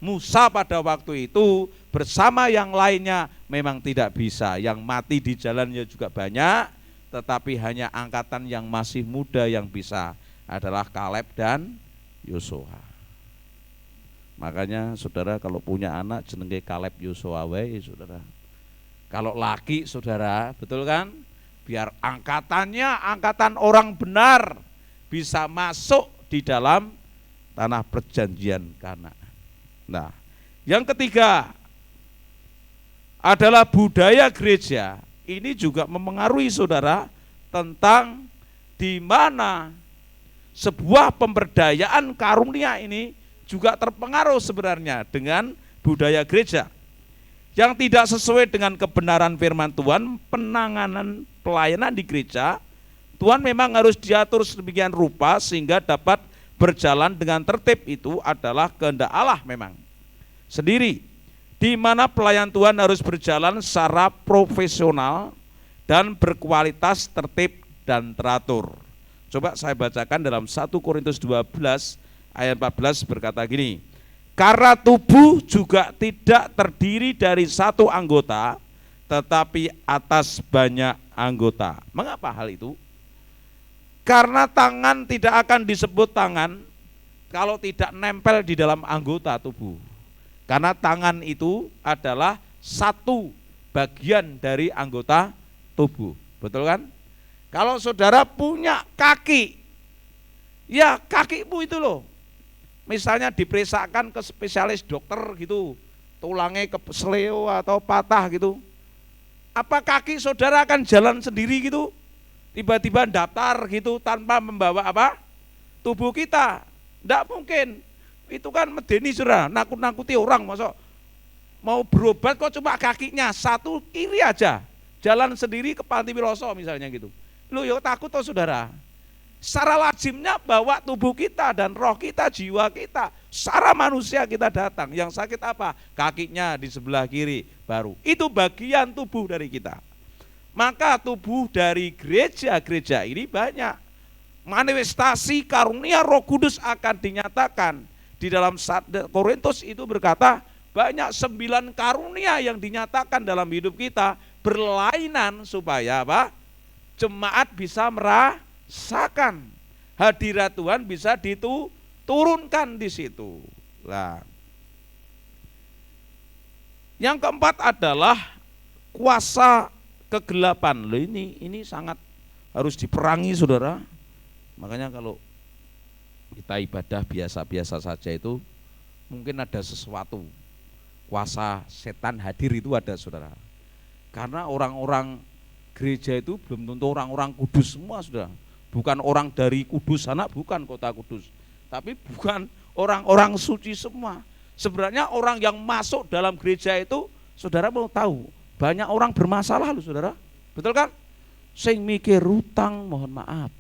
Musa pada waktu itu bersama yang lainnya memang tidak bisa. Yang mati di jalannya juga banyak, tetapi hanya angkatan yang masih muda yang bisa, adalah Kaleb dan Yosua. Makanya saudara kalau punya anak jenenge Kaleb Yosua wae saudara. Kalau laki saudara, betul kan? Biar angkatannya angkatan orang benar bisa masuk di dalam tanah perjanjian Kanaan. Nah, yang ketiga adalah budaya gereja. Ini juga memengaruhi saudara tentang di mana sebuah pemberdayaan karunia ini juga terpengaruh sebenarnya dengan budaya gereja. Yang tidak sesuai dengan kebenaran firman Tuhan, penanganan pelayanan di gereja, Tuhan memang harus diatur sedemikian rupa sehingga dapat berjalan dengan tertib. Itu adalah kehendak Allah memang sendiri, di mana pelayan Tuhan harus berjalan secara profesional dan berkualitas, tertib dan teratur. Coba saya bacakan dalam 1 Korintus 12 ayat 14 berkata gini, karena tubuh juga tidak terdiri dari satu anggota, tetapi atas banyak anggota. Mengapa hal itu? Karena tangan tidak akan disebut tangan kalau tidak nempel di dalam anggota tubuh. Karena tangan itu adalah satu bagian dari anggota tubuh. Betul kan? Kalau saudara punya kaki, ya kakimu itu loh. Misalnya diperiksakan ke spesialis dokter gitu, tulangnya kesleo atau patah gitu. Apa kaki saudara akan jalan sendiri gitu? Tiba-tiba daftar gitu tanpa membawa apa? Tubuh kita. Tidak mungkin. Itu kan medeni saudara, nakut-nakuti orang. Masa mau berobat kok cuma kakinya satu kiri aja, jalan sendiri ke Panti Wiloso misalnya gitu. Lu ya takut toh saudara. Secara lazimnya bawa tubuh kita dan roh kita, jiwa kita, secara manusia kita datang. Yang sakit apa? Kakinya di sebelah kiri baru. Itu bagian tubuh dari kita. Maka tubuh dari gereja-gereja ini banyak. Manifestasi karunia Roh Kudus akan dinyatakan. Di dalam 1 Korintus itu berkata, banyak 9 karunia yang dinyatakan dalam hidup kita berlainan supaya apa? Jemaat bisa merasakan hadirat Tuhan, bisa diturunkan di situ. Nah, yang keempat adalah kuasa kegelapan. Loh, ini sangat harus diperangi saudara. Makanya kalau kita ibadah biasa-biasa saja itu mungkin ada sesuatu, kuasa setan hadir itu ada saudara. Karena orang-orang gereja itu belum tentu orang-orang kudus semua saudara. Bukan orang dari Kudus sana, bukan kota Kudus, tapi bukan orang-orang suci semua. Sebenarnya orang yang masuk dalam gereja itu saudara mau tahu, banyak orang bermasalah loh saudara. Betul kan? Sing mikir utang mohon maaf,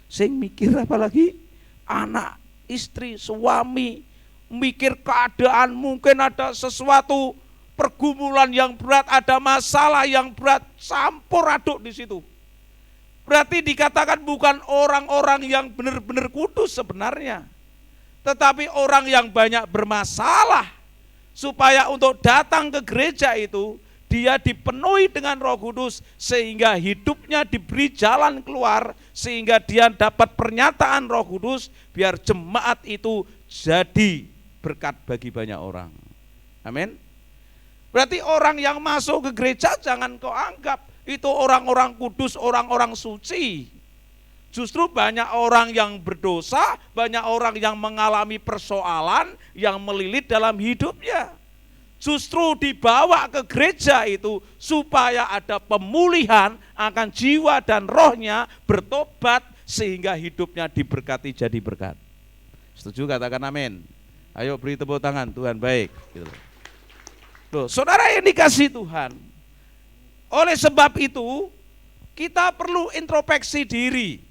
sing mikir apa lagi? Anak, istri, suami, mikir keadaan, mungkin ada sesuatu pergumulan yang berat, ada masalah yang berat, campur aduk di situ. Berarti dikatakan bukan orang-orang yang benar-benar kudus sebenarnya, tetapi orang yang banyak bermasalah. Supaya untuk datang ke gereja itu dia dipenuhi dengan Roh Kudus sehingga hidupnya diberi jalan keluar, sehingga dia dapat pernyataan Roh Kudus biar jemaat itu jadi berkat bagi banyak orang. Amin. Berarti orang yang masuk ke gereja jangan kau anggap itu orang-orang kudus, orang-orang suci. Justru banyak orang yang berdosa, banyak orang yang mengalami persoalan yang melilit dalam hidupnya. Justru dibawa ke gereja itu supaya ada pemulihan akan jiwa dan rohnya, bertobat sehingga hidupnya diberkati jadi berkat. Setuju katakan amin. Ayo beri tepuk tangan, Tuhan baik. Loh, saudara yang dikasihi Tuhan, oleh sebab itu kita perlu introspeksi diri.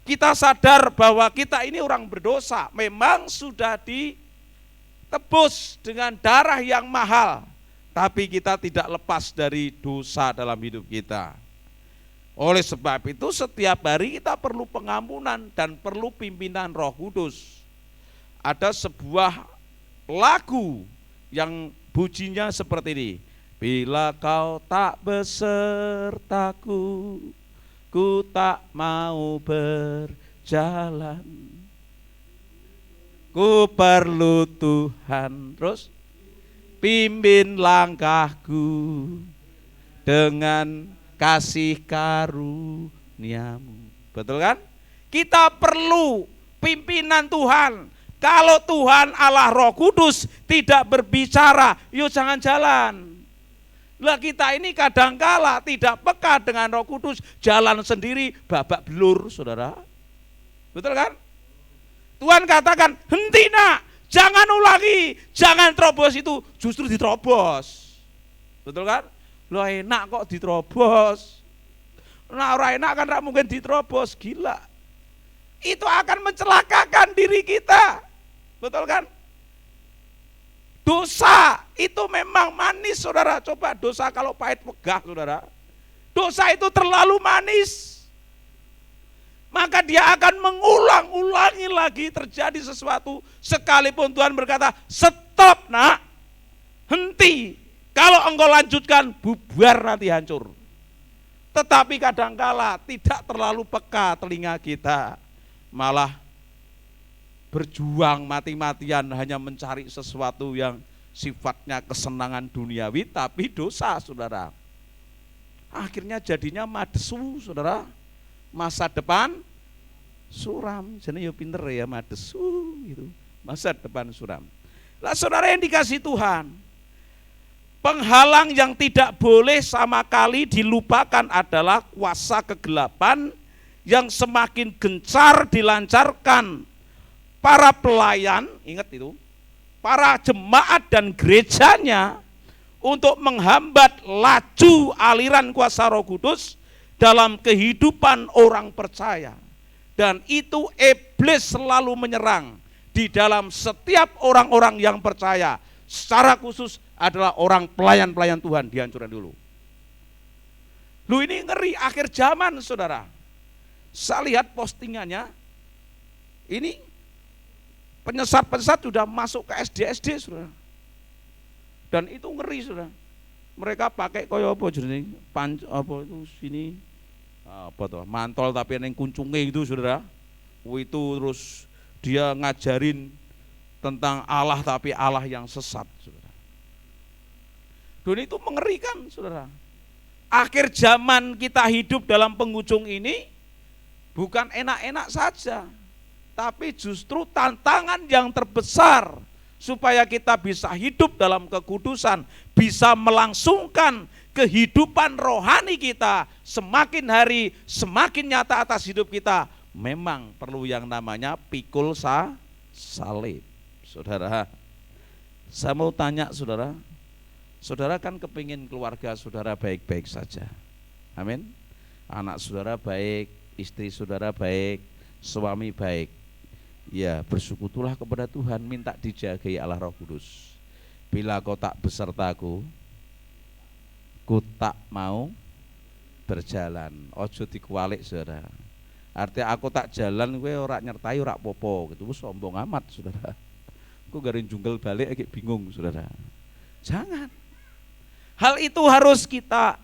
Kita sadar bahwa kita ini orang berdosa, memang sudah ditebus dengan darah yang mahal, tapi kita tidak lepas dari dosa dalam hidup kita. Oleh sebab itu setiap hari kita perlu pengampunan dan perlu pimpinan Roh Kudus. Ada sebuah lagu yang bunyinya seperti ini. Bila kau tak besertaku, ku tak mau berjalan. Ku perlu Tuhan, terus pimpin langkahku dengan kasih karuniamu. Betul kan? Kita perlu pimpinan Tuhan. Kalau Tuhan Allah Roh Kudus tidak berbicara, yuk jangan jalan. Lah kita ini kadangkala tidak peka dengan Roh Kudus, jalan sendiri babak belur, saudara. Betul kan? Tuhan katakan, henti nak, jangan ulangi, jangan terobos itu, justru diterobos. Betul kan? Lo enak kok diterobos. Nah orang enak kan tidak mungkin diterobos, gila. Itu akan mencelakakan diri kita. Betul kan? Dosa itu memang manis, saudara. Coba dosa kalau pahit pegah, saudara. Dosa itu terlalu manis. Maka dia akan mengulang-ulangi lagi terjadi sesuatu. Sekalipun Tuhan berkata, stop nak, henti. Kalau engkau lanjutkan, bubar nanti hancur. Tetapi kadangkala tidak terlalu peka telinga kita. Malah berjuang mati-matian hanya mencari sesuatu yang sifatnya kesenangan duniawi, tapi dosa, saudara. Akhirnya jadinya madesu, saudara. Masa depan suram. Jadi ya pinter ya, madesu gitu. Masa depan suram. Lah saudara yang dikasih Tuhan, penghalang yang tidak boleh sama kali dilupakan adalah kuasa kegelapan yang semakin gencar dilancarkan para pelayan, ingat itu, para jemaat dan gerejanya untuk menghambat laju aliran kuasa Roh Kudus dalam kehidupan orang percaya. Dan itu iblis selalu menyerang di dalam setiap orang-orang yang percaya. Secara khusus adalah orang pelayan-pelayan Tuhan, dihancurkan dulu. Lu ini ngeri akhir zaman, saudara. Saya lihat postingannya, ini penyesat-penyesat sudah masuk ke SD-SD, saudara. Dan itu ngeri, saudara. Mereka pakai koyo apa jenenge? Apa itu sini? Apa tuh? Mantol tapi yang kuncunge itu, saudara. Itu terus dia ngajarin tentang Allah tapi Allah yang sesat, saudara. Dan itu mengerikan, saudara. Akhir zaman kita hidup dalam penghujung ini bukan enak-enak saja, tapi justru tantangan yang terbesar supaya kita bisa hidup dalam kekudusan, bisa melangsungkan kehidupan rohani kita semakin hari semakin nyata atas hidup kita, memang perlu yang namanya pikul salib. Saudara, saya mau tanya saudara, saudara kan kepingin keluarga saudara baik-baik saja, amin. Anak saudara baik, istri saudara baik, suami baik. Ya bersekutulah kepada Tuhan, minta dijagai Allah Roh Kudus. Bila kau tak besertaku, ku tak mau berjalan. Ojo dikualik, saudara. Artinya aku tak jalan, gue ora nyertai ora popo gitu. Sombong amat, saudara. Aku garing jungkel balik kayak bingung, saudara. Jangan. Hal itu harus kita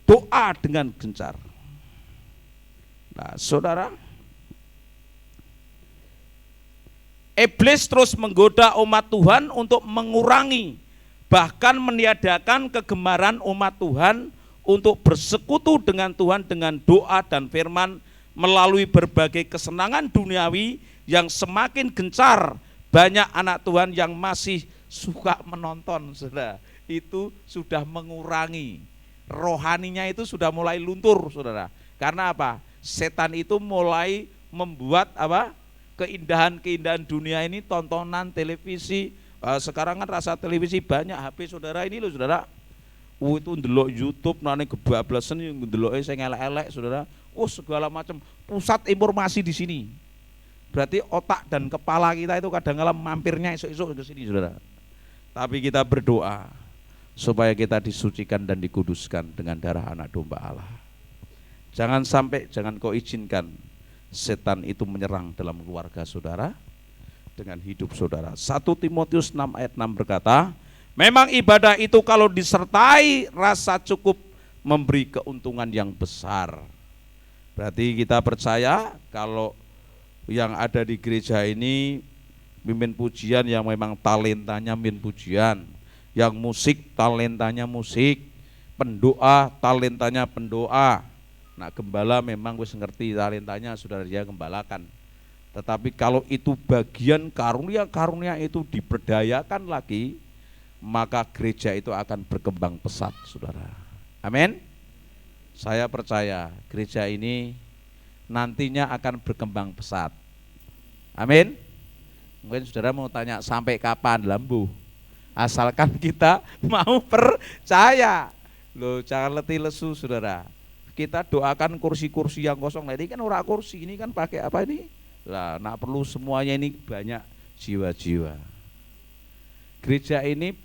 doa dengan gencar. Nah, saudara, iblis terus menggoda umat Tuhan untuk mengurangi, bahkan meniadakan kegemaran umat Tuhan untuk bersekutu dengan Tuhan dengan doa dan firman melalui berbagai kesenangan duniawi yang semakin gencar. Banyak anak Tuhan yang masih suka menonton, saudara. Itu sudah mengurangi, rohaninya itu sudah mulai luntur, saudara. Karena apa? Setan itu mulai membuat apa? Keindahan-keindahan dunia ini, tontonan televisi. Sekarang kan rasa televisi banyak, HP saudara ini loh, saudara. Itu ndelok YouTube nane kebablasan yang ndeloke sing elek-elek, saudara. Segala macam pusat informasi di sini. Berarti otak dan kepala kita itu kadang-kala mampirnya esok-esok ke sini, saudara. Tapi kita berdoa supaya kita disucikan dan dikuduskan dengan darah anak domba Allah. Jangan sampai, jangan kau izinkan setan itu menyerang dalam keluarga saudara, dengan hidup saudara. 1 Timotius 6 ayat 6 berkata, memang ibadah itu kalau disertai rasa cukup memberi keuntungan yang besar. Berarti kita percaya kalau yang ada di gereja ini mimpin pujian yang memang talentanya mimpin pujian, yang musik talentanya musik, pendoa talentanya pendoa. Nah, gembala memang wis ngerti talentanya sudah dia gembalakan. Tetapi kalau itu bagian karunia-karunia itu diberdayakan lagi, maka gereja itu akan berkembang pesat, saudara. Amin. Saya percaya gereja ini nantinya akan berkembang pesat. Amin. Mungkin saudara mau tanya sampai kapan, lambu. Asalkan kita mau percaya. Loh, jangan letih lesu, saudara. Kita doakan kursi-kursi yang kosong. Nah, ini kan ora kursi, ini kan pakai apa ini? Nah, perlu semuanya ini banyak jiwa-jiwa. Gereja ini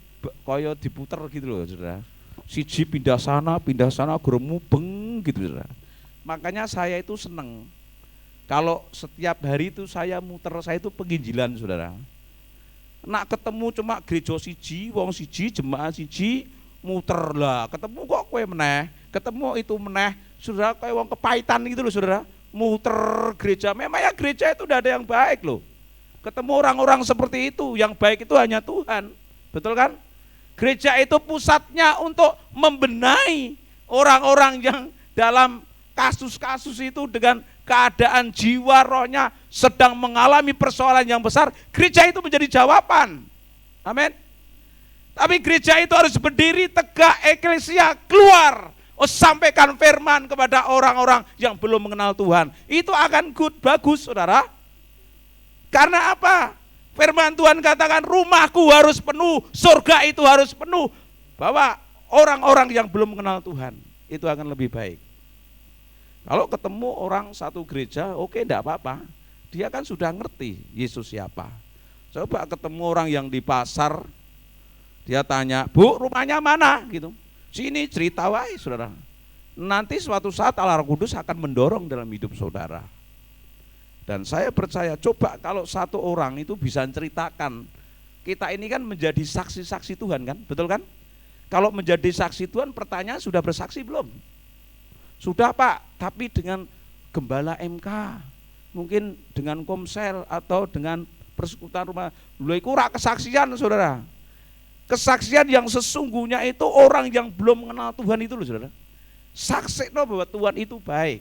koyo diputer gitu loh, saudara. Siji pindah sana, geremu beng gitu, saudara. Makanya saya itu seneng. Kalau setiap hari itu saya muter, saya itu penginjilan, saudara. Nak ketemu cuma gereja siji, wong siji, jemaah siji, muter lah. Ketemu kok kowe meneh, ketemu itu meneh, saudara, kayak wong kepahitan gitu loh, saudara. Muter gereja, memang ya gereja itu udah ada yang baik loh. Ketemu orang-orang seperti itu, yang baik itu hanya Tuhan, betul kan? Gereja itu pusatnya untuk membenahi orang-orang yang dalam kasus-kasus itu dengan keadaan jiwa rohnya sedang mengalami persoalan yang besar. Gereja itu menjadi jawaban. Amin. Tapi gereja itu harus berdiri tegak, eklesia keluar, sampaikan firman kepada orang-orang yang belum mengenal Tuhan. Itu akan bagus, saudara. Karena apa? Firman Tuhan katakan rumahku harus penuh, surga itu harus penuh. Bahwa orang-orang yang belum mengenal Tuhan itu akan lebih baik. Kalau ketemu orang satu gereja, oke, enggak apa-apa. Dia kan sudah ngerti Yesus siapa. Coba ketemu orang yang di pasar, dia tanya, "Bu, rumahnya mana?" gitu. Sini, cerita wae, saudara. Nanti suatu saat Allah Roh Kudus akan mendorong dalam hidup saudara. Dan saya percaya, coba kalau satu orang itu bisa ceritakan, kita ini kan menjadi saksi-saksi Tuhan kan, betul kan? Kalau menjadi saksi Tuhan, pertanyaan sudah bersaksi belum? Sudah, Pak, tapi dengan gembala MK, mungkin dengan komsel atau dengan persekutuan rumah. Lho iku ora kesaksian, saudara. Kesaksian yang sesungguhnya itu orang yang belum mengenal Tuhan itu loh, saudara. Saksikan bahwa Tuhan itu baik.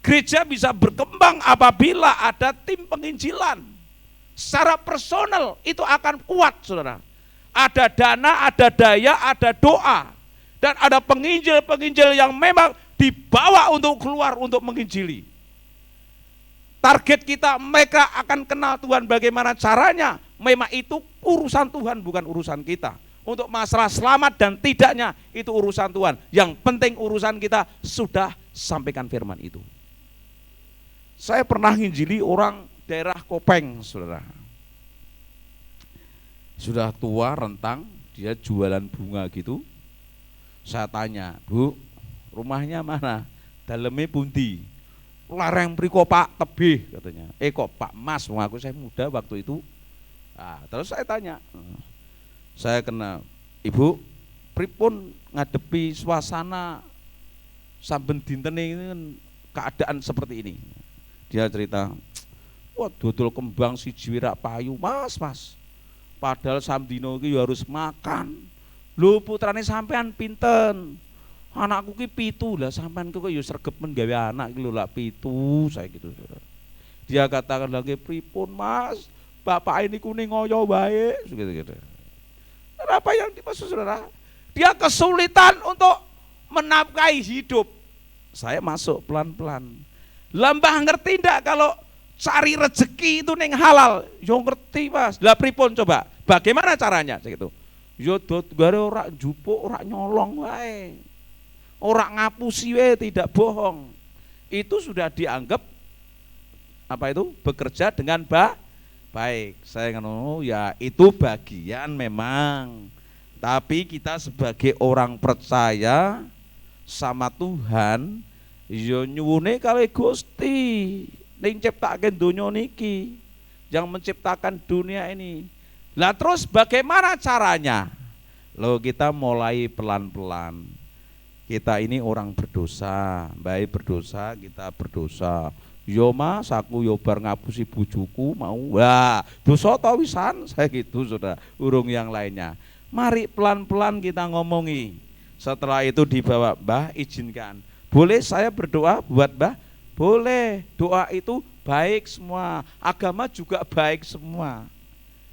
Gereja bisa berkembang apabila ada tim penginjilan. Secara personal itu akan kuat, saudara. Ada dana, ada daya, ada doa. Dan ada penginjil-penginjil yang memang dibawa untuk keluar untuk menginjili. Target kita, mereka akan kenal Tuhan bagaimana caranya. Memang itu urusan Tuhan, bukan urusan kita. Untuk masalah selamat dan tidaknya itu urusan Tuhan. Yang penting urusan kita sudah sampaikan firman itu. Saya pernah nginjili orang daerah Kopeng, saudara. Sudah tua, rentang, dia jualan bunga gitu. Saya tanya, "Bu, rumahnya mana? Dalemnya pundi?" "Lareng mriko Pak, tebih," katanya. Kok Pak Mas, aku saya muda waktu itu. Nah, terus saya tanya, saya kena, "Ibu, pripun ngadepi suasana saben dinten ini keadaan seperti ini?" Dia cerita, "Wah, dodol kembang siji wirak payu, Mas. Padahal samdino iki harus makan. Lho, putrane sampean pinten? Anakku ki 7, lah sampean kok ya sregep men gawe anak iki lho lak 7," saya gitu. Dia katakan lagi, "Pripun, Mas? Bapak ini kuning ngoyo wae," gitu. Apa yang dimaksud, saudara? Dia kesulitan untuk menafkahi hidup. Saya masuk pelan-pelan. Lambah ngerti ndak kalau cari rezeki itu neng halal? Yo ngerti, Mas. Lah pripun coba? Bagaimana caranya? Gitu. Yo gare ora njupuk, ora nyolong wae. Ora ngapusi wae, tidak bohong. Itu sudah dianggap apa itu? Bekerja dengan baik. Saya ngono, ya itu bagian memang. Tapi kita sebagai orang percaya sama Tuhan, ya nyuwune kali Gusti ning ciptake donya niki. yang menciptakan dunia ini. Lah terus bagaimana caranya? Loh, kita mulai pelan-pelan. Kita ini orang berdosa, baik berdosa, kita berdosa. Yo mas, aku yo bar ngapusi bujuku mau. Wah, dosa to wisan, saya gitu sudah. Urung yang lainnya. Mari pelan-pelan kita ngomongi. Setelah itu dibawa, Mbah izinkan. Boleh saya berdoa buat Mbah? Boleh. Doa itu baik semua. Agama juga baik semua.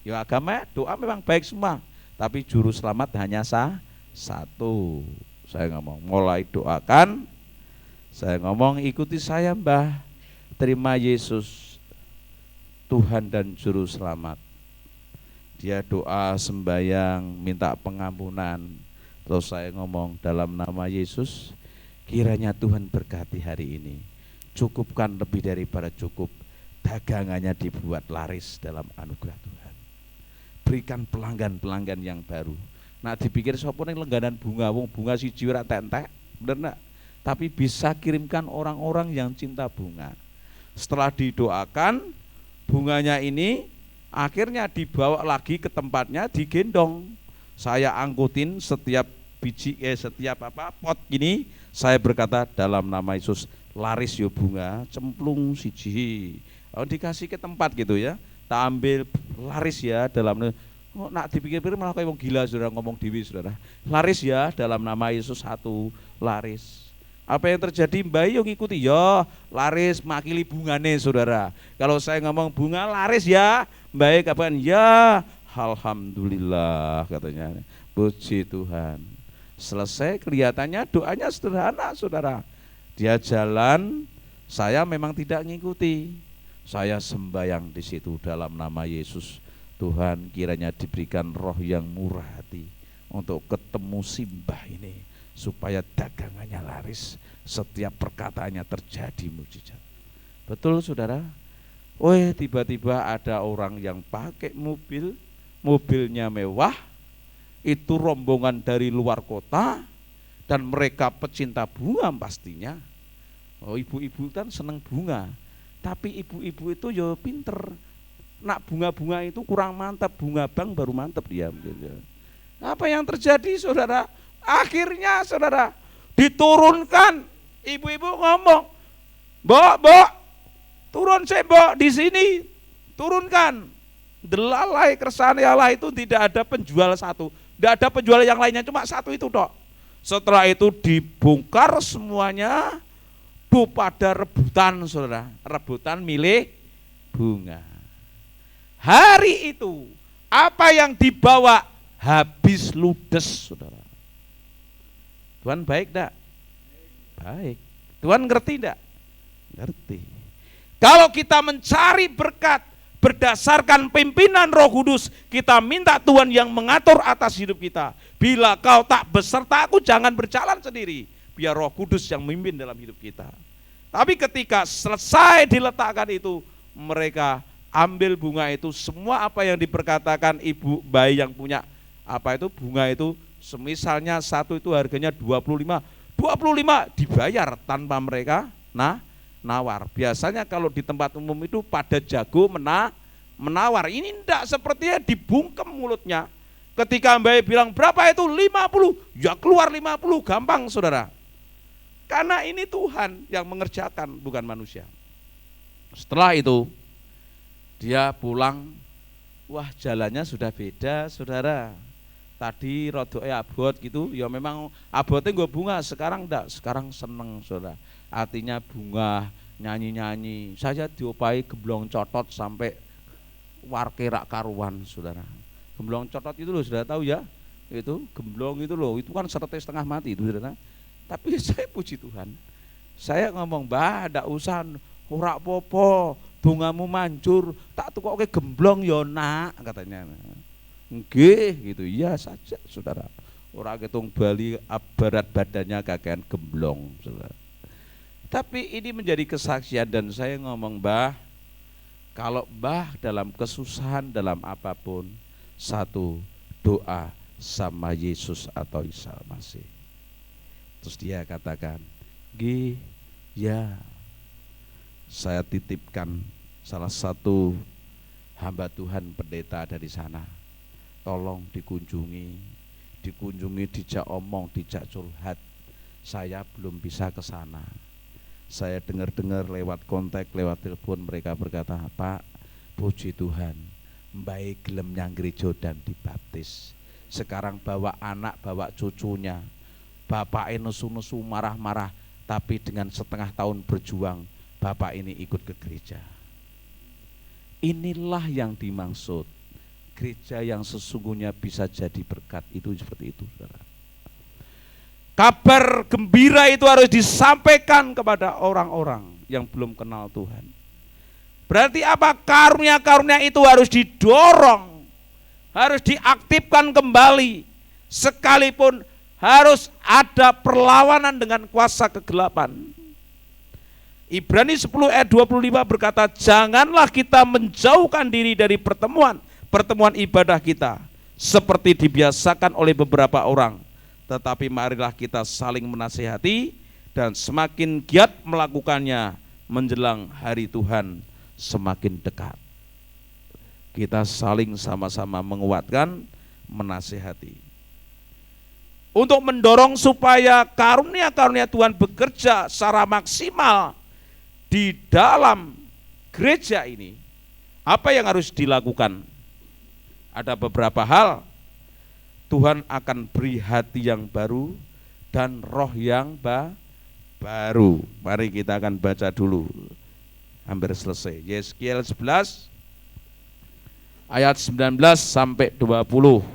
Ya agama, doa memang baik semua. Tapi juru selamat hanya satu. Saya ngomong, mulai doakan. Saya ngomong, ikuti saya Mbah. Terima Yesus, Tuhan dan juru selamat. Dia doa, sembahyang, minta pengampunan. Terus saya ngomong, dalam nama Yesus, kiranya Tuhan berkati hari ini. Cukupkan lebih daripada cukup. Dagangannya dibuat laris dalam anugerah Tuhan. Berikan pelanggan-pelanggan yang baru. Nah dipikir sapa ning lengganan bunga, wong bunga siji ora entek, bener nak? Tapi bisa kirimkan orang-orang yang cinta bunga. Setelah didoakan, bunganya ini akhirnya dibawa lagi ke tempatnya, digendong. Saya angkutin setiap biji, setiap pot gini, saya berkata dalam nama Yesus, laris yo bunga, cemplung siji. Oh, dikasih ke tempat gitu ya, tak ambil laris ya dalam. Oh, nak dipikir-pikir malah kayak wong gila saudara, ngomong dewi saudara. Laris ya dalam nama Yesus satu, laris. Apa yang terjadi Mbak yo ngikuti ya, laris makili bungane saudara. Kalau saya ngomong bunga laris ya, baik kapan ya, alhamdulillah katanya. Puji Tuhan. Selesai kelihatannya doanya sederhana saudara. Dia jalan, saya memang tidak ngikuti. Saya sembahyang di situ dalam nama Yesus. Tuhan kiranya diberikan roh yang murah hati untuk ketemu simbah ini supaya dagangannya laris, setiap perkataannya terjadi mujizat. Betul saudara? Tiba-tiba ada orang yang pakai mobilnya mewah, itu rombongan dari luar kota dan mereka pecinta bunga pastinya. Oh, ibu-ibu kan seneng bunga, tapi ibu-ibu itu ya pinter. Nak bunga-bunga itu kurang mantap, bunga bang baru mantap dia. Apa yang terjadi saudara? Akhirnya saudara diturunkan, ibu-ibu ngomong, Mbok, turun sih Mbok di sini, turunkan. Delalai kersane Allah itu tidak ada penjual satu, tidak ada penjual yang lainnya, cuma satu itu tok. Setelah itu dibongkar semuanya, pada rebutan saudara, rebutan milih bunga. Hari itu apa yang dibawa habis ludes saudara. Tuhan baik enggak? Baik. Tuhan ngerti enggak? Ngerti. Kalau kita mencari berkat berdasarkan pimpinan Roh Kudus, kita minta Tuhan yang mengatur atas hidup kita. Bila kau tak beserta aku, jangan berjalan sendiri. Biar Roh Kudus yang memimpin dalam hidup kita. Tapi ketika selesai diletakkan itu, mereka ambil bunga itu, semua apa yang diperkatakan ibu bayi yang punya bunga itu, semisalnya satu itu harganya 25 dibayar tanpa mereka nawar. Biasanya kalau di tempat umum itu pada jago menawar. Ini enggak, sepertinya dibungkem mulutnya. Ketika Mbak bilang berapa itu 50, ya keluar 50, gampang saudara. Karena ini Tuhan yang mengerjakan, bukan manusia. Setelah itu dia pulang, wah jalannya sudah beda saudara. Tadi rodoke abot gitu, ya memang abotnya gue bunga, sekarang enggak, sekarang seneng saudara. Artinya bunga, nyanyi-nyanyi. Saya diopai gemblong cotot sampai warke rak karuan saudara. Gemblong cotot itu loh, sudah tahu ya? Itu gemblong itu loh, itu kan serete setengah mati itu saudara. Tapi saya puji Tuhan, saya ngomong, Mbah ndak usah ora apa-apa, bungamu manjur, tak tukoke gemblong ya nak, katanya. Nggih gitu, iya saja saudara. Ora ketung bali berat badannya kakean gemblong saudara. Tapi ini menjadi kesaksian dan saya ngomong, Mbah, kalau Mbah dalam kesusahan dalam apapun, satu, doa sama Yesus atau Isa Masih. Terus dia katakan, "Nggih, ya." Saya titipkan salah satu hamba Tuhan pendeta dari sana, tolong dikunjungi, dijak omong, dijak curhat. Saya belum bisa ke sana. Saya dengar-dengar lewat kontak, lewat telepon, mereka berkata, Pak, puji Tuhan, Mbak gelem nyang gereja dan dibaptis. Sekarang bawa anak, bawa cucunya. Bapak nesu-nesu marah-marah, tapi dengan setengah tahun berjuang, Bapak ini ikut ke gereja. Inilah yang dimaksud gereja yang sesungguhnya bisa jadi berkat, itu seperti itu, saudara. Kabar gembira itu harus disampaikan kepada orang-orang yang belum kenal Tuhan. Berarti apa? Karunia-karunia itu harus didorong, harus diaktifkan kembali, sekalipun harus ada perlawanan dengan kuasa kegelapan. Ibrani 10 ayat 25 berkata, janganlah kita menjauhkan diri dari pertemuan ibadah kita, seperti dibiasakan oleh beberapa orang, tetapi marilah kita saling menasihati dan semakin giat melakukannya menjelang hari Tuhan semakin dekat. Kita saling sama-sama menguatkan, menasihati. Untuk mendorong supaya karunia-karunia Tuhan bekerja secara maksimal di dalam gereja ini, apa yang harus dilakukan? Ada beberapa hal. Tuhan akan beri hati yang baru dan roh yang baru. Mari kita akan baca dulu. Hampir selesai. Yeskiel 11 ayat 19 sampai 20.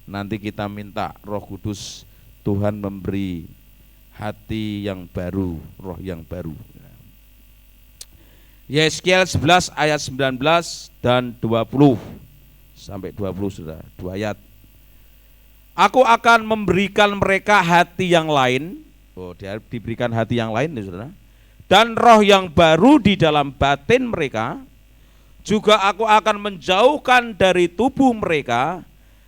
Nanti kita minta Roh Kudus Tuhan memberi hati yang baru, roh yang baru. Yeskiel 11 ayat 19 dan 20 sampai 20, sudah 2 ayat. Aku akan memberikan mereka hati yang lain. Oh, dia diberikan hati yang lain, saudara. Dan roh yang baru di dalam batin mereka. Juga aku akan menjauhkan dari tubuh mereka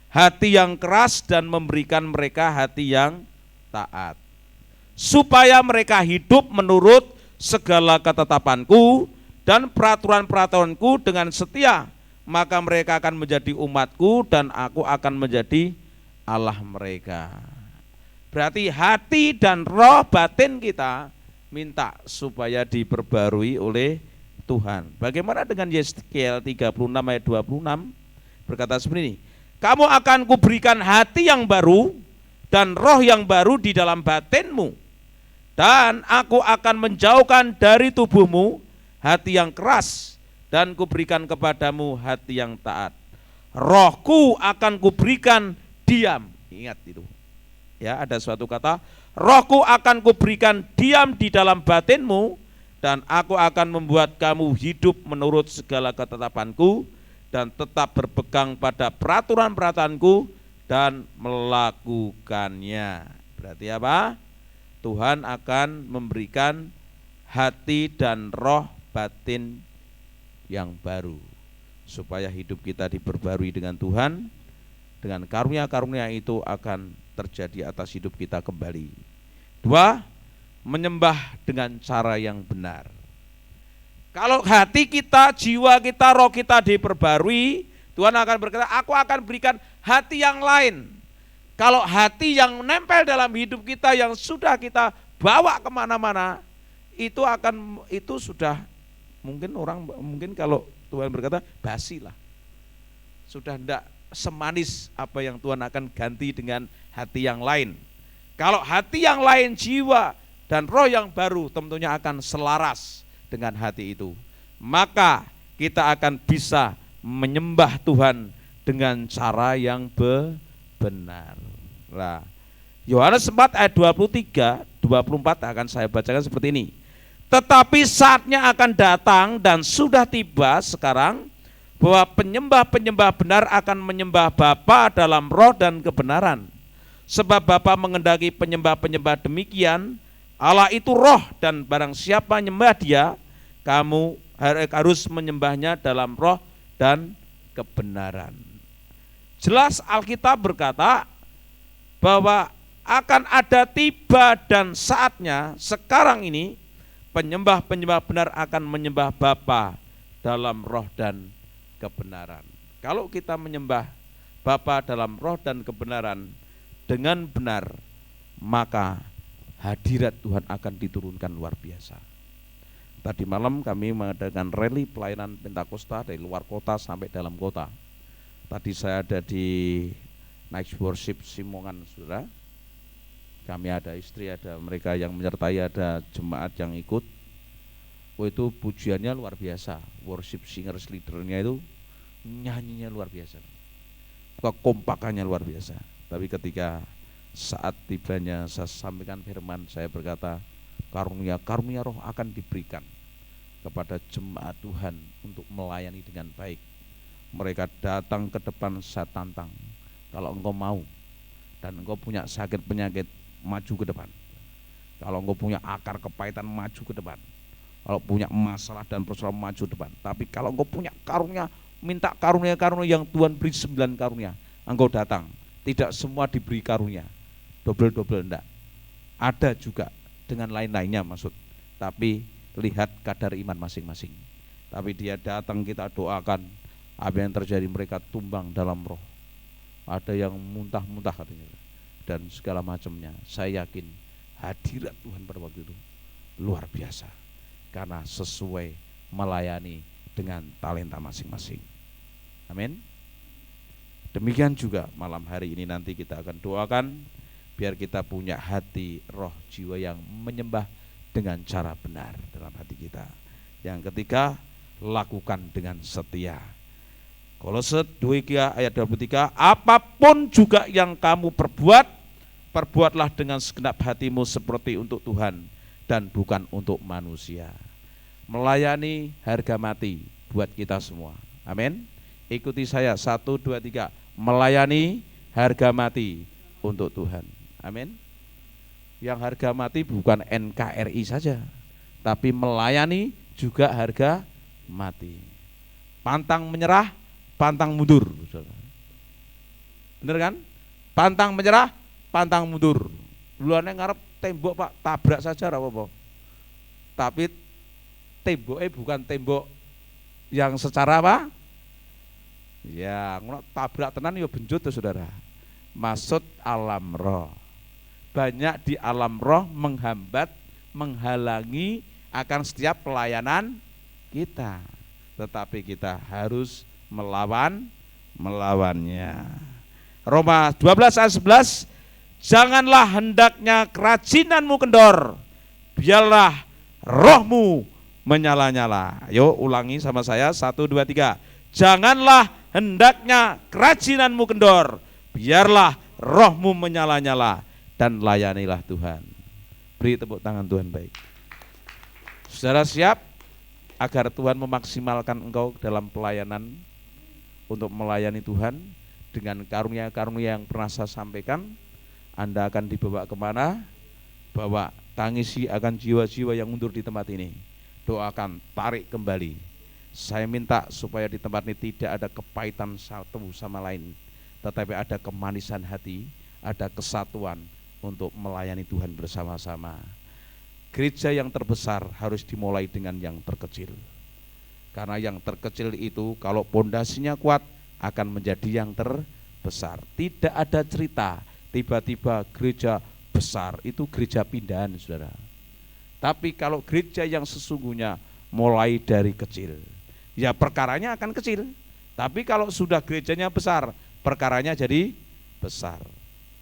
hati yang keras dan memberikan mereka hati yang taat, supaya mereka hidup menurut segala ketetapanku dan peraturan-peraturanku dengan setia. Maka mereka akan menjadi umatku dan aku akan menjadi Allah mereka. Berarti hati dan roh batin kita minta supaya diperbarui oleh Tuhan. Bagaimana dengan Yeskiel 36 ayat 26? Berkata seperti ini, kamu akan kuberikan hati yang baru dan roh yang baru di dalam batinmu, dan aku akan menjauhkan dari tubuhmu hati yang keras dan kuberikan kepadamu hati yang taat. Rohku akan kuberikan diam. Ingat itu. Ya, ada suatu kata, rohku akan kuberikan diam di dalam batinmu dan aku akan membuat kamu hidup menurut segala ketetapanku dan tetap berpegang pada peraturan-peraturanku dan melakukannya. Berarti apa? Tuhan akan memberikan hati dan roh batin yang baru supaya hidup kita diperbarui dengan Tuhan. Dengan karunia-karunia itu akan terjadi atas hidup kita kembali. 2, menyembah dengan cara yang benar. Kalau hati kita, jiwa kita, roh kita diperbarui, Tuhan akan berkata, aku akan berikan hati yang lain. Kalau hati yang nempel dalam hidup kita yang sudah kita bawa kemana-mana, itu sudah mungkin kalau Tuhan berkata basi lah. Sudah tidak semanis apa yang Tuhan akan ganti dengan hati yang lain. Kalau hati yang lain, jiwa dan roh yang baru tentunya akan selaras dengan hati itu. Maka kita akan bisa menyembah Tuhan dengan cara yang benar. Nah, Yohanes 4 ayat 23, 24 akan saya bacakan seperti ini. Tetapi saatnya akan datang dan sudah tiba sekarang bahwa penyembah-penyembah benar akan menyembah Bapa dalam roh dan kebenaran. Sebab Bapa mengendaki penyembah-penyembah demikian. Allah itu roh dan barang siapa menyembah dia, kamu harus menyembahnya dalam roh dan kebenaran. Jelas Alkitab berkata bahwa akan ada tiba dan saatnya sekarang ini penyembah-penyembah benar akan menyembah Bapa dalam roh dan kebenaran. Kalau kita menyembah Bapa dalam roh dan kebenaran dengan benar, maka hadirat Tuhan akan diturunkan luar biasa. Tadi malam kami mengadakan rally pelayanan Pentakosta dari luar kota sampai dalam kota. Tadi saya ada di Night Worship Simongan, saudara. Kami ada istri, ada mereka yang menyertai, ada jemaat yang ikut. Oh, itu pujiannya luar biasa. Worship singers leadernya itu nyanyinya luar biasa. Kekompakannya luar biasa. Tapi ketika saat tibanya saya sampaikan firman, saya berkata, karunia roh akan diberikan kepada jemaat Tuhan untuk melayani dengan baik. Mereka datang ke depan, saya tantang, kalau engkau mau dan engkau punya sakit penyakit, maju ke depan. Kalau engkau punya akar kepahitan, maju ke depan. Kalau punya masalah dan persoalan, maju ke depan. Tapi kalau engkau punya karunia, minta karunia yang Tuhan beri 9 karunia, engkau datang. Tidak semua diberi karunia double enggak. Ada juga dengan lain-lainnya maksud. Tapi lihat kadar iman masing-masing. Tapi dia datang, kita doakan, apa yang terjadi, mereka tumbang dalam roh. Ada yang muntah-muntah katanya dan segala macamnya. Saya yakin hadirat Tuhan pada waktu itu luar biasa, karena sesuai melayani dengan talenta masing-masing. Amin. Demikian juga malam hari ini nanti kita akan doakan biar kita punya hati, roh, jiwa yang menyembah dengan cara benar dalam hati kita. Yang ketiga, lakukan dengan setia. Kolose 2 ayat 23, apapun juga yang kamu perbuat, perbuatlah dengan segenap hatimu seperti untuk Tuhan dan bukan untuk manusia. Melayani harga mati buat kita semua. Amin. Ikuti saya, 1, 2, 3. Melayani harga mati untuk Tuhan. Amin. Yang harga mati bukan NKRI saja, tapi melayani juga harga mati. Pantang menyerah, pantang mundur. Bener kan? Pantang menyerah, pantang mundur. Duluannya ngarep tembok Pak, tabrak saja apa-apa. Tapi temboknya bukan tembok yang secara apa? Ya, tabrak tenan ya benjut tuh saudara. Maksud alam roh. Banyak di alam roh menghambat, menghalangi akan setiap pelayanan kita. Tetapi kita harus melawannya. Roma 12 ayat 11, janganlah hendaknya kerajinanmu kendor, biarlah rohmu menyala-nyala. Ayo ulangi sama saya, 1, 2, 3. Janganlah hendaknya kerajinanmu kendor, biarlah rohmu menyala-nyala, dan layanilah Tuhan. Beri tepuk tangan Tuhan baik. Saudara siap agar Tuhan memaksimalkan engkau dalam pelayanan untuk melayani Tuhan dengan karunia-karunia yang pernah saya sampaikan? Anda akan dibawa kemana? Bawa, tangisi akan jiwa-jiwa yang mundur di tempat ini. Doakan, tarik kembali. Saya minta supaya di tempat ini tidak ada kepahitan satu sama lain, tetapi ada kemanisan hati, ada kesatuan untuk melayani Tuhan bersama-sama. Gereja yang terbesar harus dimulai dengan yang terkecil. Karena yang terkecil itu kalau pondasinya kuat akan menjadi yang terbesar. Tidak ada cerita tiba-tiba gereja besar, itu gereja pindahan saudara. Tapi kalau gereja yang sesungguhnya mulai dari kecil, ya perkaranya akan kecil. Tapi kalau sudah gerejanya besar, perkaranya jadi besar.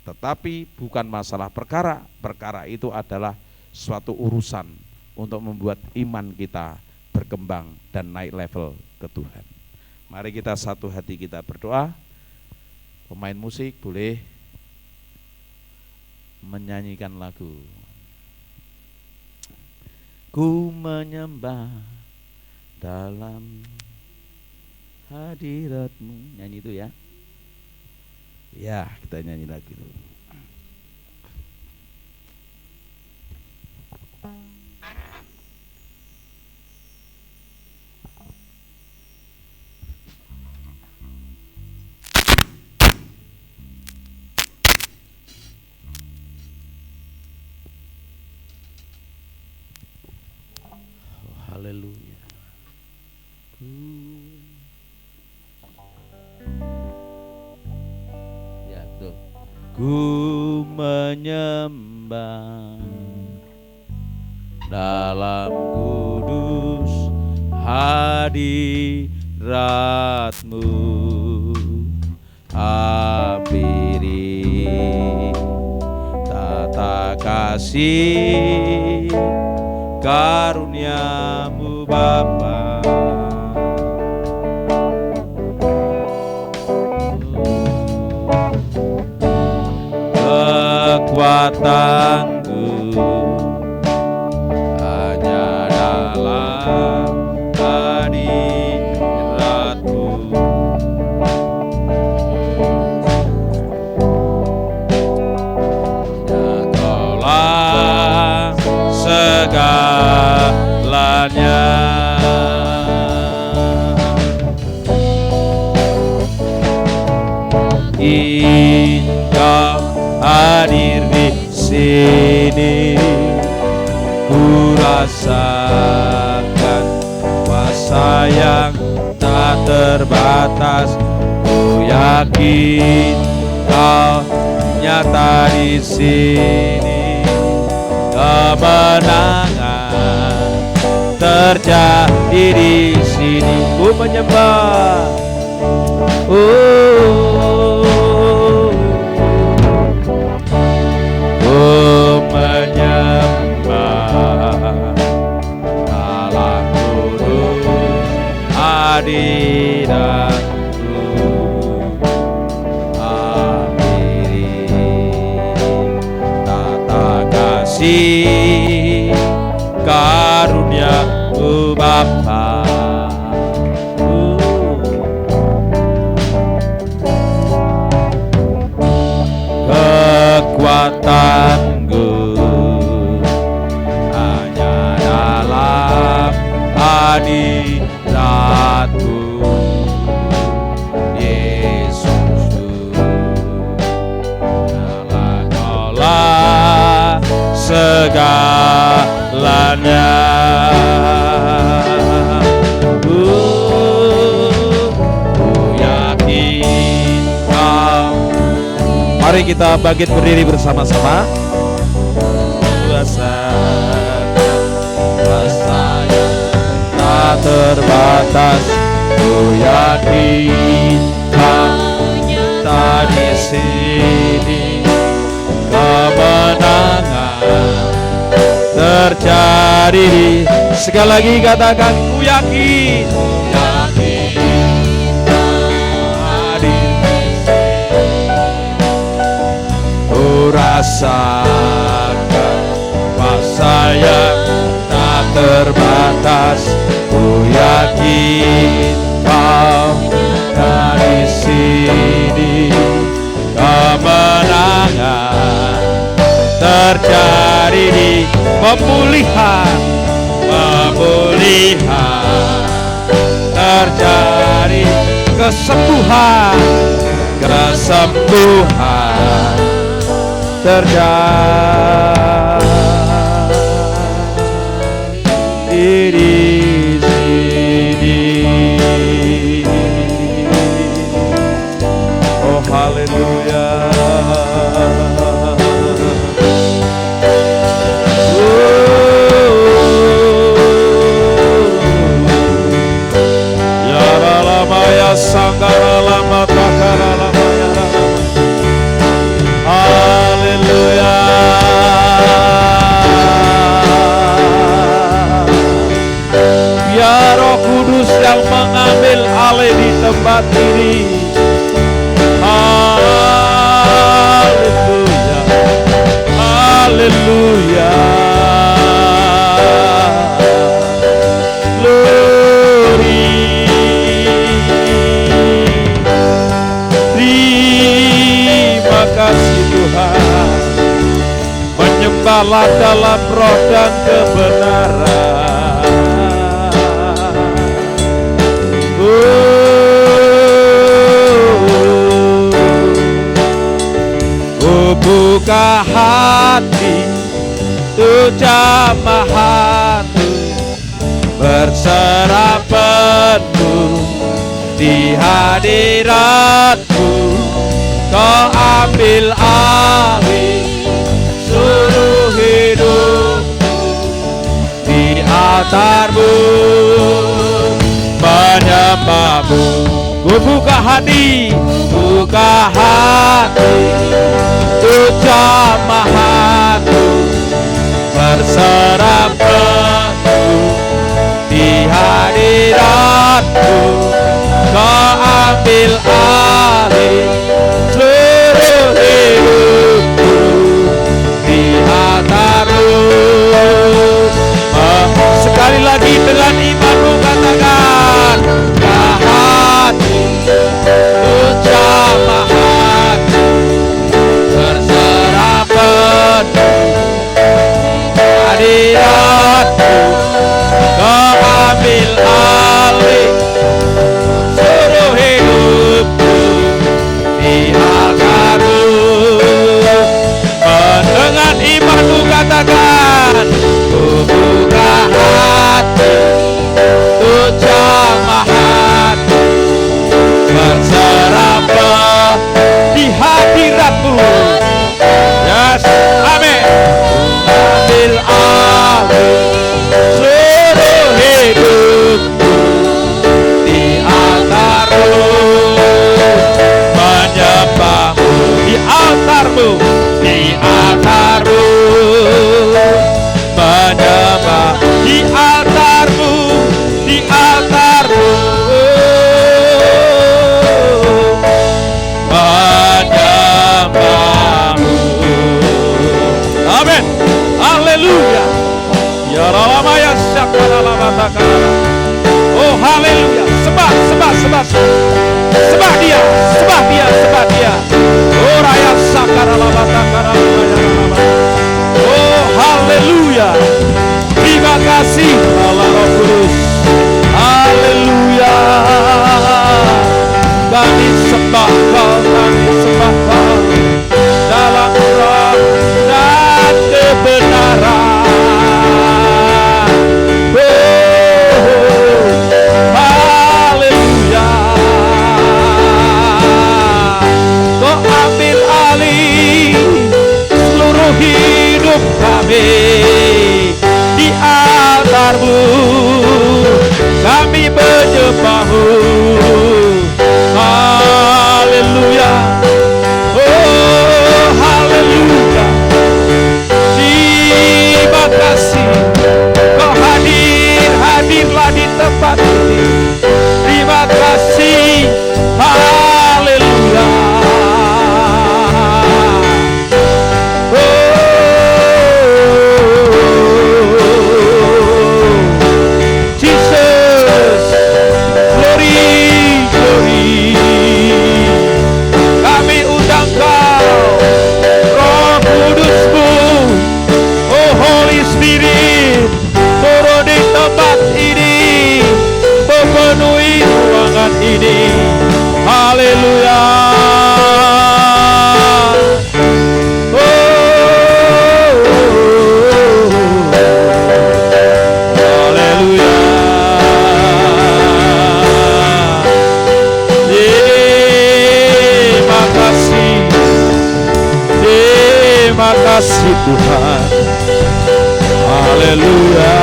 Tetapi bukan masalah perkara, perkara itu adalah suatu urusan untuk membuat iman kita berkembang dan naik level ke Tuhan. Mari kita satu hati kita berdoa. Pemain musik boleh menyanyikan lagu. Ku menyembah dalam hadirat-Mu. Nyanyi itu ya. Ya, kita nyanyi lagi dulu. Oh, haleluya. Ku menyembah dalam kudus hadirat-Mu, hampiri tata kasih karunia-Mu Bapa. Kekuatanku hanya dalam hadirat-Mu. Engkaulah segalanya. Engkau hadir di sini, ku rasakan kuasa yang tak terbatas. Ku yakin Kau nyata di sini, kemenangan terjadi di sini. Ku menyembah, dalam kudus hadirat-Mu, hampiri tata kasih karunia-Mu Bapa. Kekuatanku hanya dalam hadirat-Mu, Yesus. Kaulah segalanya. Ku yakin Kau. Mari kita bangkit berdiri bersama-sama. Kuasa yang tak terbatas, ku yakin Kau nyata di sini, kemenangan terjadi. Sekali lagi katakan, ku yakin, rasakan kuasa yang tak terbatas. Ku yakin Kau dari sini, kemenangan terjadi di pemulihan terjadi, kesembuhan terjadi di sini. Oh haleluya. Ya lama ya sanggara lama takara lama ya. Haleluya. Biar Roh Kudus yang mengambil alih di tempat ini. Haleluya. Haleluya. Glory. Terima kasih Tuhan. Menyembahlah dalam roh dan kebenaran. Buka hati, jamah hati, berserah penuh di hadirat-Mu. Kau ambil alih seluruh hidup di altar-Mu, menyembah-Mu. Ku buka hati untuk jamaah-Mu, berserah penuh di hadirat-Mu. Kau ambil alih seluruh hidupku di altar-Mu. Sekali lagi dengan imanmu katakan, hati jamaah berserah penuh hadirat-Mu. Kau ambil alih seluruh hidupku di altar-Mu. Dengan imanmu katakan, ku buka hati untuk jamaah berserah di hadirat-Mu. Yes, amin. Ambil alih seluruh hidupku di altar-Mu, menyembah-Mu di altar-Mu, di altar-Mu, menyembah di altar-Mu, di altar-Mu, menyembah-Mu. Amin. Haleluya. Ya lama ya syakara lama takara. Oh haleluya. Sembah dia, sembah dia, sembah dia. Oh raya sakara lama takara lama. Oh haleluya. Terima kasih Allah Roh Kudus. Haleluya. Kami sembah Kau, kami sembah Kau dalam roh dan kebenaran. Haleluya. Kau ambil alih seluruh hidup kami di altar-Mu, kami menyembah-Mu. Haleluya. Oh haleluya. Terima kasih Kau hadirlah di tempat ini. Terima kasih. Haleluya. Jesus, glory, glory. Kami undang Kau, Roh Kudus-Mu, oh Holy Spirit, turun di tempat ini, memenuhi ruangan ini. Haleluya. Haleluya. Terima kasih Tuhan. Haleluya.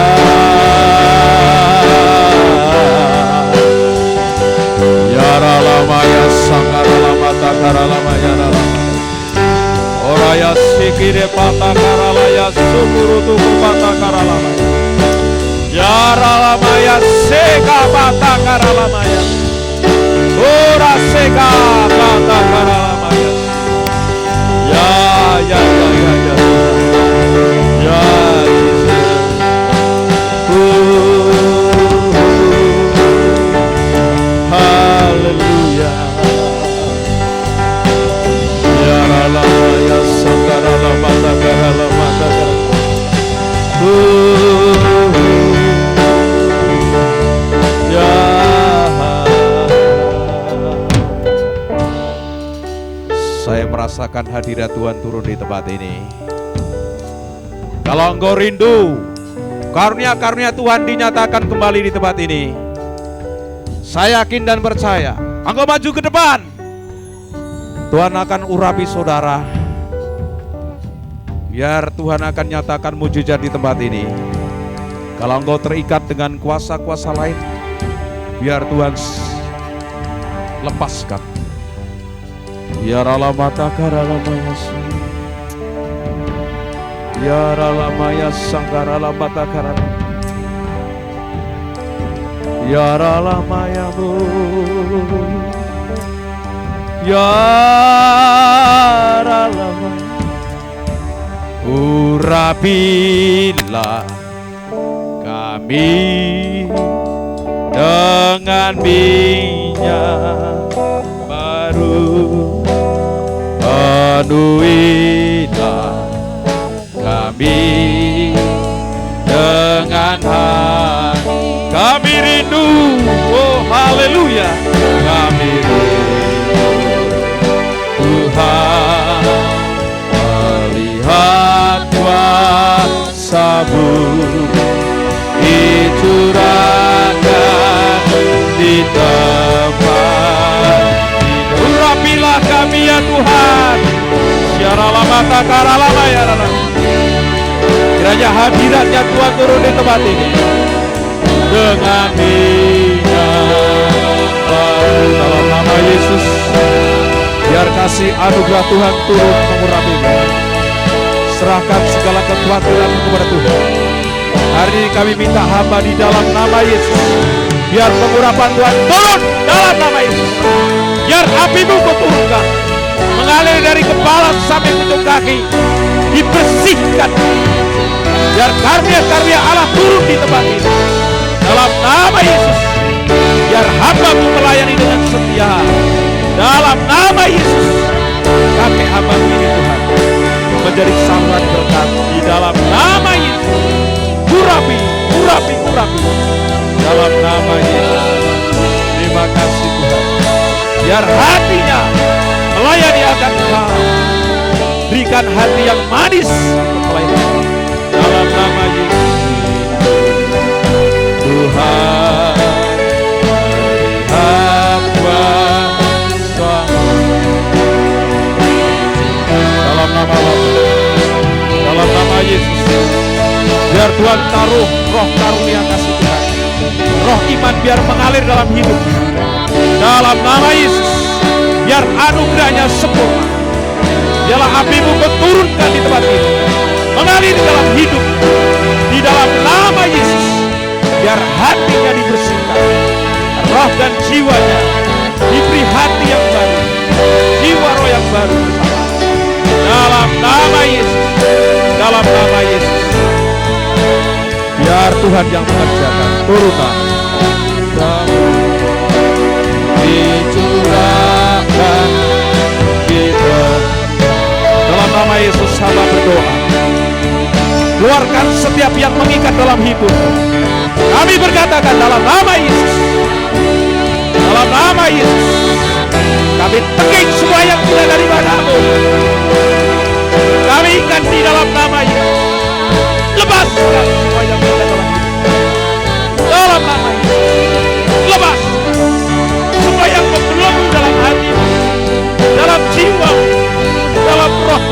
Ya lama ya sangara lama takara lama ya lama. Oraya sikire patakara laya sukuru tuku patakara lama. Ya lama ya seka patakara lama ya. Ora seka patakara lama ya. Ya. Ya haleluya. Ya lama ya sakara lama takara lama takara. Ya. Saya merasakan hadirat Tuhan turun di tempat ini. Kalau engkau rindu karunia-karunia Tuhan dinyatakan kembali di tempat ini, saya yakin dan percaya engkau maju ke depan. Tuhan akan urapi saudara. Biar Tuhan akan nyatakan mujizat di tempat ini. Kalau engkau terikat dengan kuasa-kuasa lain, biar Tuhan lepaskan. Ya ralamata karalamaya, ya ralamaya sangkaralamata karala, ya ralamaya bu, ya ralamaya. Urapilah kami dengan minyak baru, penuhilah kami dengan hati. Kami rindu, oh haleluya, kami rindu Tuhan melihat kuasa-Mu dicurahkan di tempat ini. Urapilah kami ya Tuhan. Syaralamata karalama ya Allah. Kiranya hadiratnya Tuhan turun di tempat ini dengan minyak baru dalam nama Yesus. Biar kasih anugerah Tuhan turun mengurapimu. Serahkan segala kekhawatiran kepada Tuhan. Hari ini kami minta hamba di dalam nama Yesus. Biar pengurapan Tuhan turun dalam nama Yesus. Biar api-Mu Kau turunkan, mengalir dari kepala sampai ujung kaki, dibersihkan. Biar karunia-karunia Allah turun di tempat ini dalam nama Yesus. Biar hamba-Mu melayani dengan setia dalam nama Yesus. Kakek hamba-Mu ini Tuhan menjadi saluran berkat di dalam nama Yesus. Urapi dalam nama Yesus. Terima kasih Tuhan. Biar hatinya melayani akan Engkau. Berikan hati yang manis untuk melayani dalam nama Yesus. Tuhan melihat kuasa-Mu dalam nama Allah, dalam nama Yesus. Biar Tuhan taruh roh karunia kasih Tuhan, roh iman biar mengalir dalam hidup dalam nama Yesus. Biar anugerahnya sempurna. Biarlah api-Mu turunkan di tempat ini, mengalir dalam hidup di dalam nama Yesus. Biar hatinya dibersihkan, roh dan jiwanya diberi hati yang baru, jiwa roh yang baru bersama. Dalam nama Yesus, dalam nama Yesus. Biar Tuhan yang mengerjakan, turunlah dicurahkan kita. Dalam nama Yesus hamba berdoa. Keluarkan setiap yang mengikat dalam hidup. Kami berkatakan dalam nama Yesus. Dalam nama Yesus. Kami tegik semua yang tidak daripada-Mu. Kami ikat di dalam nama Yesus. Lepaskan semua yang tidak dalam hidup. Dalam nama Yesus. Lepas semua yang membelenggu dalam hati, dalam jiwa, dalam roh.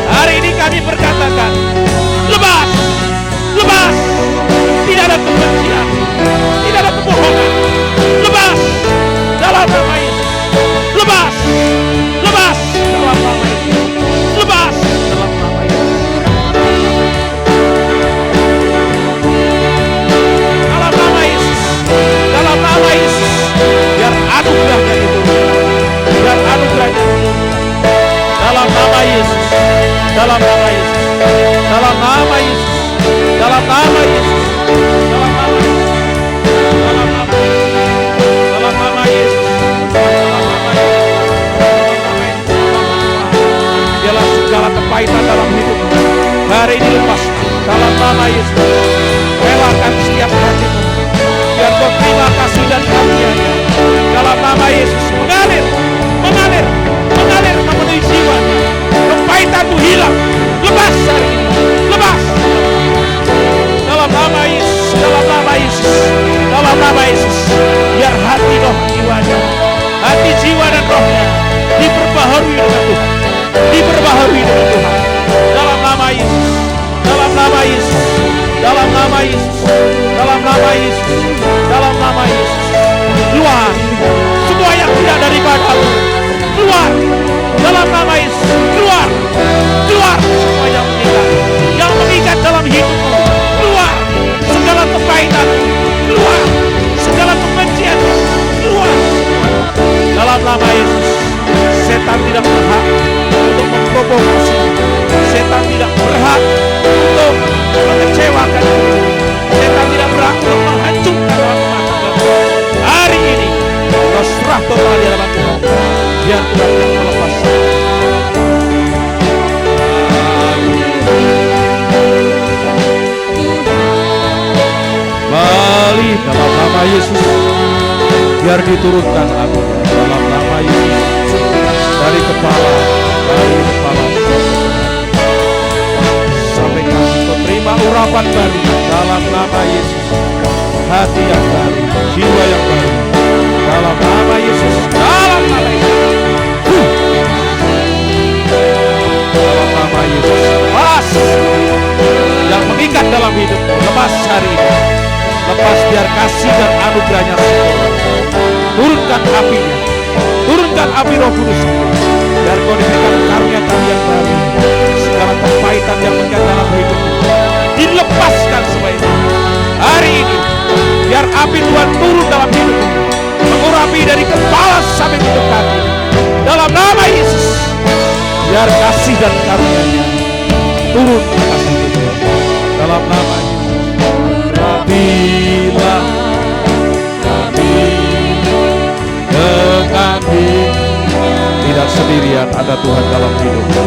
Hari ini kami berkatakan, lepas, lepas. Tidak ada kebencian, tidak ada kebohongan. Lepas dalam nama Yesus. Lepas, lepas dalam nama Yesus. Lepas dalam nama Yesus. Dalam nama Yesus. Dalam nama Yesus. Biar anugerahnya itu, biar anugerahnya itu. Dalam nama Yesus. Dalam nama Yesus. Dalam nama Yesus. Dalam nama Yesus. Dalam nama Yesus. Dalam nama Yesus. Dalam nama Yesus. Dalam nama Yesus. Biarlah segala kepahitan dalam hidup hari ini lepas dalam nama Yesus. Relakan setiap hatimu. Biar Kau terima kasih dan karunia-Nya. Dalam nama Yesus mengalir, mengalir, mengalir memenuhi jiwanya. Kepahitan itu hilang. Lepas hari ini. Lepas. Dalam nama Yesus. Dalam nama Yesus. Dalam nama Yesus. Biar hati roh jiwanya, hati jiwa dan rohnya diperbaharui nama Yesus, dalam nama Yesus, dalam nama Yesus. Keluar semua yang tidak daripadamu, keluar dalam nama Yesus. Keluar, keluar semua yang mengikat dalam hidupmu. Keluar segala kepahitan, keluar segala kebencian, keluar dalam nama Yesus. Setan tidak berhak untuk memprovokasi, setan tidak berhak untuk mengecewakan, setan tidak berhak untuk menghancurkan dalam rumah tanggamu. Hari ini kau serah total di dalam Tuhan, biar Tuhan yang melepas. Balik dalam nama Yesus, biar diturunkan api dalam nama Yesus, dari kepala sampai kaki kau terima urapan baru dalam nama Yesus, hati yang baru, jiwa yang baru dalam nama Yesus, dalam nama Yesus, dalam nama Yesus. Lepas yang mengikat dalam hidupmu, lepas hari ini, lepas biar kasih dan anugerahnya sempurna. Turunkan apinya, turunkan api Roh Kudus, biar kau diberikan karunia-karunia yang baru. Segala kepahitan yang mengikat dalam hidupmu dilepaskan semua itu. Hari ini biar api Tuhan turun dalam hidupmu, mengurapi dari kepala sampai ujung kaki dalam nama Yesus. Biar kasih dan karunia-Nya turun atas hidupmu dalam nama Yesus. Rapilah kami dengan tidak sendirian, ada Tuhan dalam hidupmu.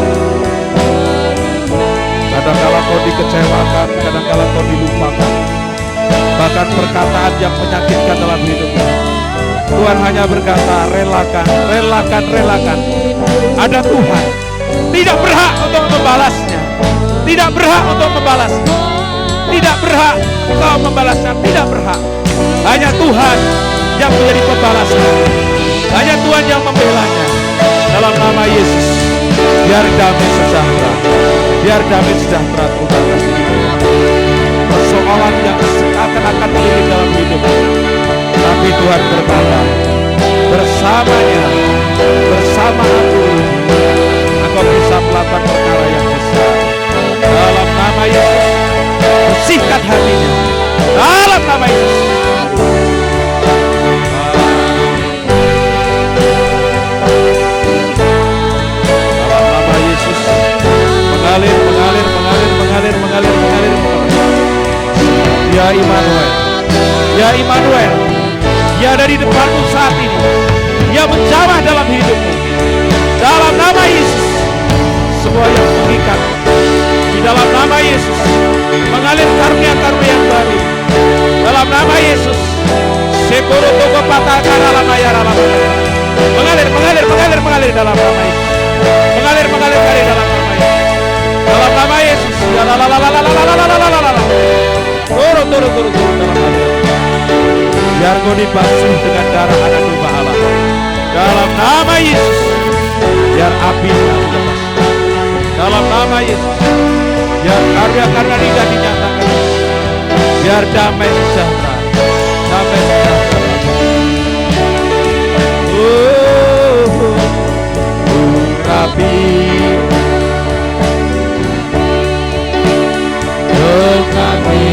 Kadang-kala kau dikecewakan, kadang-kala kau dilupakan, bahkan perkataan yang menyakitkan dalam hidupmu. Tuhan hanya berkata, relakan, relakan, relakan. Ada Tuhan, tidak berhak untuk membalasnya, tidak berhak untuk membalasnya, tidak berhak kau membalasnya, tidak berhak. Hanya Tuhan yang menjadi pembalasnya, hanya Tuhan yang membelanya. Dalam nama Yesus, biar damai sejahtera, biar damai sejahtera turun atas hidupmu. Persoalan yang seakan-akan melilit dalam hidupmu, tapi Tuhan berkata, bersamanya, bersama aku bisa melakukan perkara yang besar. Dalam nama Yesus, bersihkan hatinya dalam nama Yesus. Dalam nama Yesus, mengalir, mengalir, mengalir, mengalir, mengalir, mengalir. Ya Immanuel, ya Immanuel, ya dari depanmu saat ini, ya menjamah dalam hidupmu. Dalam nama Yesus, semua yang mengikat di dalam nama Yesus, mengalir karunia-karunia yang baru dalam nama Yesus. Sekoro toko patahkan alam ayar alam. Mengalir, mengalir, mengalir, mengalir dalam nama Yesus. Mengalir, mengalir, mengalir dalam nama Yesus. Dalam nama Yesus. Ya la la la la la la la la la la la la. Turun, turun, turun, turun dalam nama Yesus. Biar kau dibasuh dengan darah anak domba Allah. Dalam nama Yesus. Biar apinya lepas. Dalam nama Yesus. Biar karya-karya tidak dinyatakan. Biar damai sejahtera, damai sejahtera. Rapi kami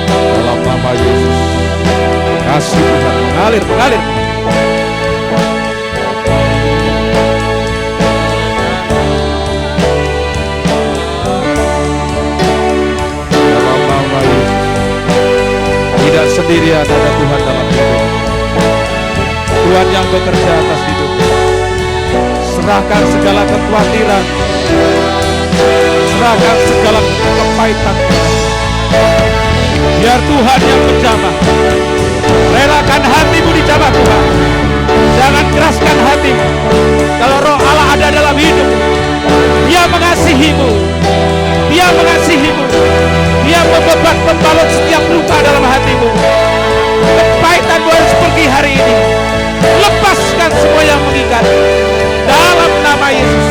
dalam nama Yesus. Kasih Tuhan mengalir, mengalir. Tidak sendirian, ada Tuhan dalam hidup. Tuhan yang bekerja atas hidup. Serahkan segala kekhawatiran, serahkan segala kepahitan. Biar Tuhan yang menjamah. Relakan hatimu dijamah Tuhan. Jangan keraskan hatimu. Kalau Roh Allah ada dalam hidup, Dia mengasihimu, Dia mengasihimu. Dia membalut setiap luka dalam hatimu. Kepahitanmu harus pergi hari ini. Lepaskan semua yang mengikat dalam nama Yesus.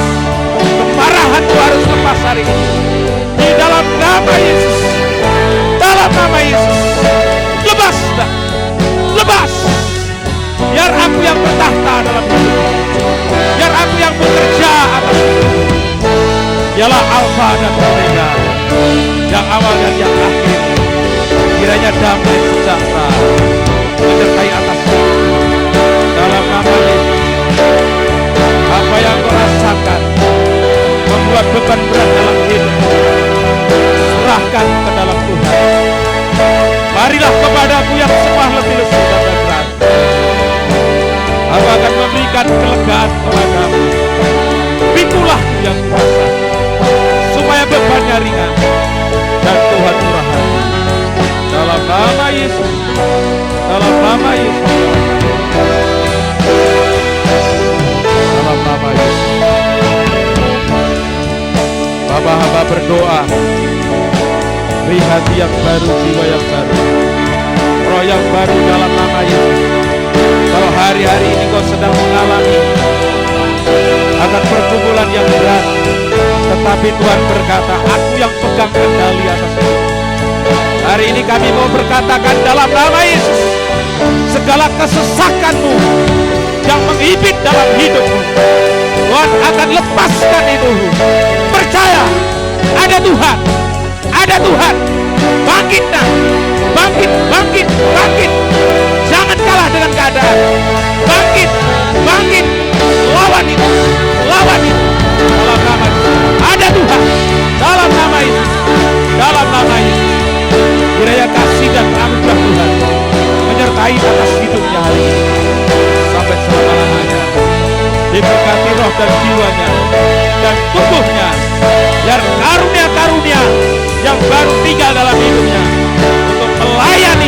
Kemarahanmu harus lepas hari ini di dalam nama Yesus. aku yang bertahta dalam hidupku. Biar aku yang bekerja atas hidupku. Dialah Alfa dan Omega, yang awal dan yang akhir. Kiranya damai sejahtera menyertai atas hidup. Dalam nama Yesus, apa yang kau rasakan membuat beban berat dalam hidupmu, serahkan ke dalam Tuhan. Marilah kepadaku yang semua lebih lesu dan berat. Aku akan memberikan kelegaan kepadamu. Pikulah yang kuasa, supaya bebannya ringan dan Tuhan murah hati. Dalam nama Yesus, dalam nama Yesus, dalam nama Yesus. Bapa, hamba berdoa, beri hati yang baru, jiwa yang baru, roh yang baru dalam nama Yesus. Kalau hari-hari ini kau sedang mengalami akan pergumulan yang berat, tetapi Tuhan berkata, aku yang pegang kendali atas itu. Hari ini kami mau berkatakan dalam nama Yesus, segala kesesakanmu yang menghibit dalam hidupmu, Tuhan akan lepaskan itu. Percaya, ada Tuhan, ada Tuhan. Bangkit nak, bangkit, bangkit, bangkit. Jangan kalah dengan keadaan. Bangkit, bangkit, lawan itu, lawan itu. Dalam nama Yesus, ada Tuhan. Dalam nama Yesus, dalam nama Yesus. Kiranya kasih dan anugerah Tuhan menyertai atas hidupnya hari ini sampai selama-lamanya. Diberkati roh dan jiwanya dan tubuhnya, biar karunia-karunia yang baru tinggal dalam hidupnya untuk melayani